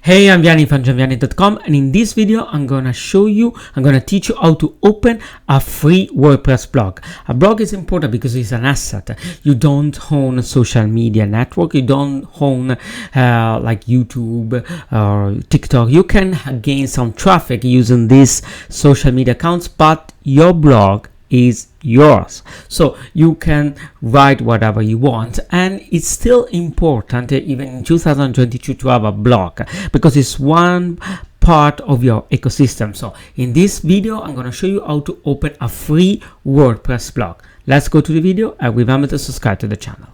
Hey, I'm Vianney from gianvianney.com, and in this video I'm gonna teach you how to open a free WordPress blog. A blog is important because it's an asset. You don't own a social media network, you don't own like YouTube or TikTok. You can gain some traffic using these social media accounts, but your blog is yours, so you can write whatever you want, and it's still important even in 2022 to have a blog because it's one part of your ecosystem. So in this video I'm going to show you how to open a free WordPress blog. Let's go to the video, and remember to subscribe to the channel.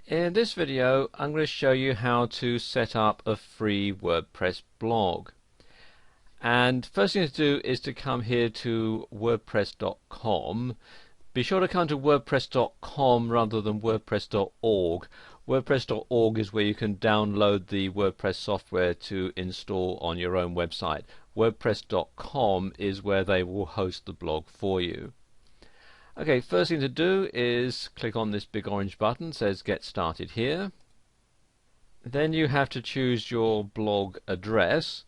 In this video, I'm going to show you how to set up a free WordPress blog. And first thing to do is to come here to WordPress.com. Be sure to come to WordPress.com rather than WordPress.org. WordPress.org is where you can download the WordPress software to install on your own website. WordPress.com is where they will host the blog for you. Okay, first thing to do is click on this big orange button, says Get Started Here. Then you have to choose your blog address.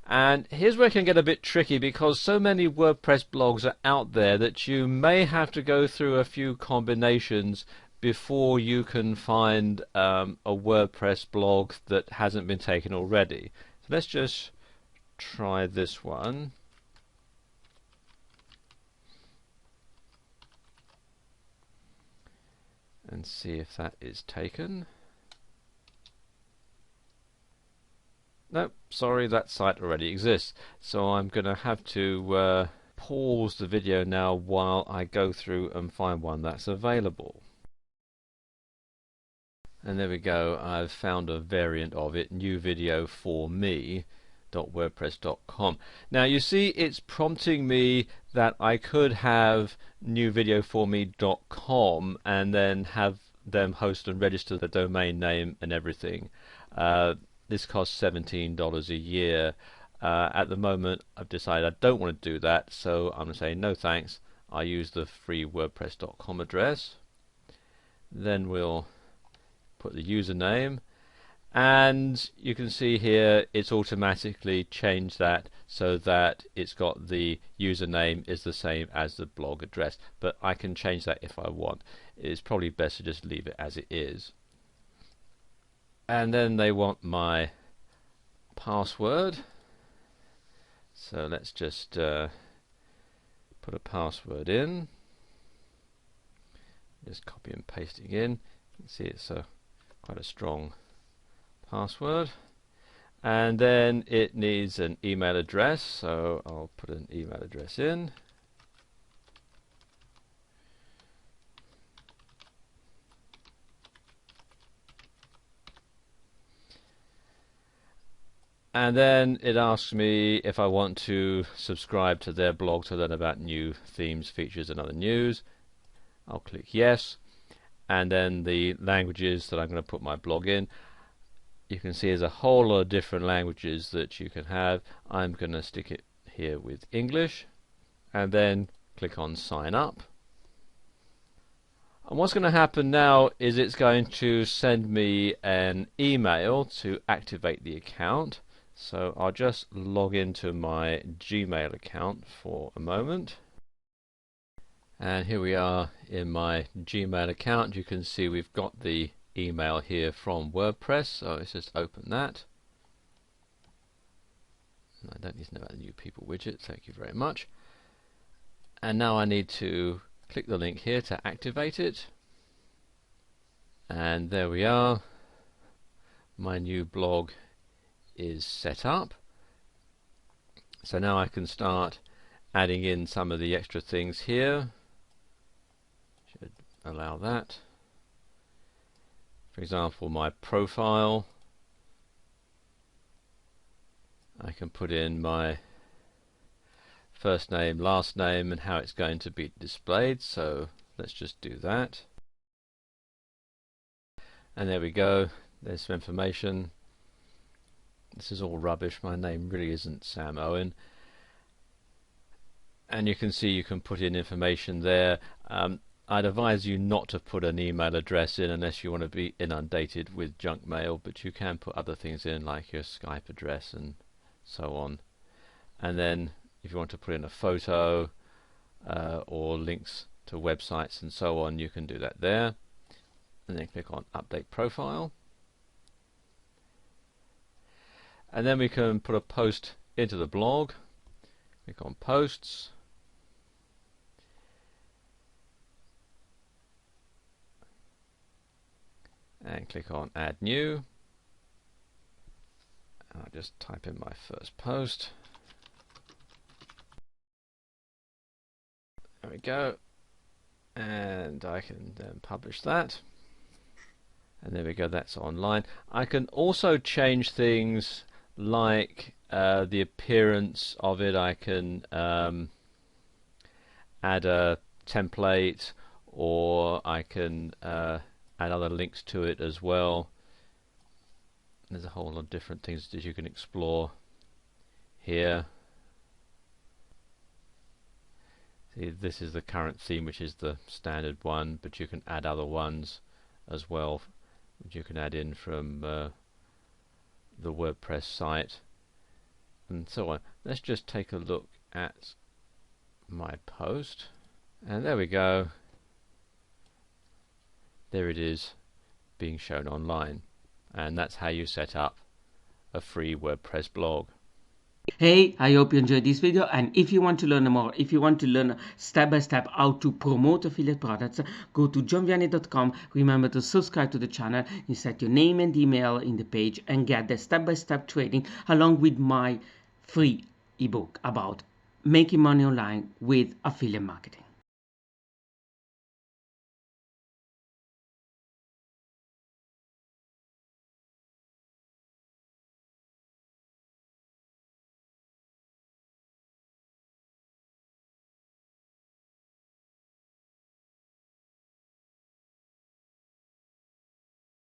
And here's where it can get a bit tricky because so many WordPress blogs are out there that you may have to go through a few combinations before you can find a WordPress blog that hasn't been taken already. So let's just try this one. And see if that is taken. Nope, sorry, that site already exists. So I'm going to have to pause the video now while I go through and find one that's available. And there we go, I've found a variant of it, new video for me.wordpress.com. Now you see it's prompting me that I could have newvideoforme.com and then have them host and register the domain name and everything. This costs $17 a year. At the moment I've decided I don't want to do that, so I'm going to say no thanks. I use the free WordPress.com address. Then we'll put the username, and you can see here it's automatically changed that so that it's got the username is the same as the blog address, but I can change that if I want. It's probably best to just leave it as it is. And then they want my password, so let's just put a password in, just copy and pasting in. You can see it's quite a strong password, and then it needs an email address, so I'll put an email address in. And then it asks me if I want to subscribe to their blog to learn about new themes, features and other news. I'll click yes, and then the languages that I'm going to put my blog in. You can see there's a whole lot of different languages that you can have. I'm going to stick it here with English, and then click on sign up. And what's going to happen now is it's going to send me an email to activate the account. So I'll just log into my Gmail account for a moment. And here we are in my Gmail account. You can see we've got the email here from WordPress, so let's just open that. I don't need to know about the new people widget, thank you very much. And now I need to click the link here to activate it. And there we are. My new blog is set up. So now I can start adding in some of the extra things here. Should allow that. For example, my profile. I can put in my first name, last name, and how it's going to be displayed. So let's just do that. And there we go. There's some information. This is all rubbish. My name really isn't Sam Owen. And you can see you can put in information there. I'd advise you not to put an email address in unless you want to be inundated with junk mail, but you can put other things in like your Skype address and so on. And then if you want to put in a photo or links to websites and so on, you can do that there. And then click on Update Profile. And then we can put a post into the blog. Click on Posts. And click on Add New. I'll just type in my first post. There we go. And I can then publish that. And there we go, that's online. I can also change things like the appearance of it. I can add a template, or I can add other links to it as well. There's a whole lot of different things that you can explore here. See, this is the current theme, which is the standard one, but you can add other ones as well, which you can add in from the WordPress site and so on. Let's just take a look at my post, and there we go. There it is being shown online, and that's how you set up a free WordPress blog. Hey, I hope you enjoyed this video, and if you want to learn more, if you want to learn step by step how to promote affiliate products, go to johnvianney.com. Remember to subscribe to the channel, insert your name and email in the page, and get the step-by-step training along with my free ebook about making money online with affiliate marketing.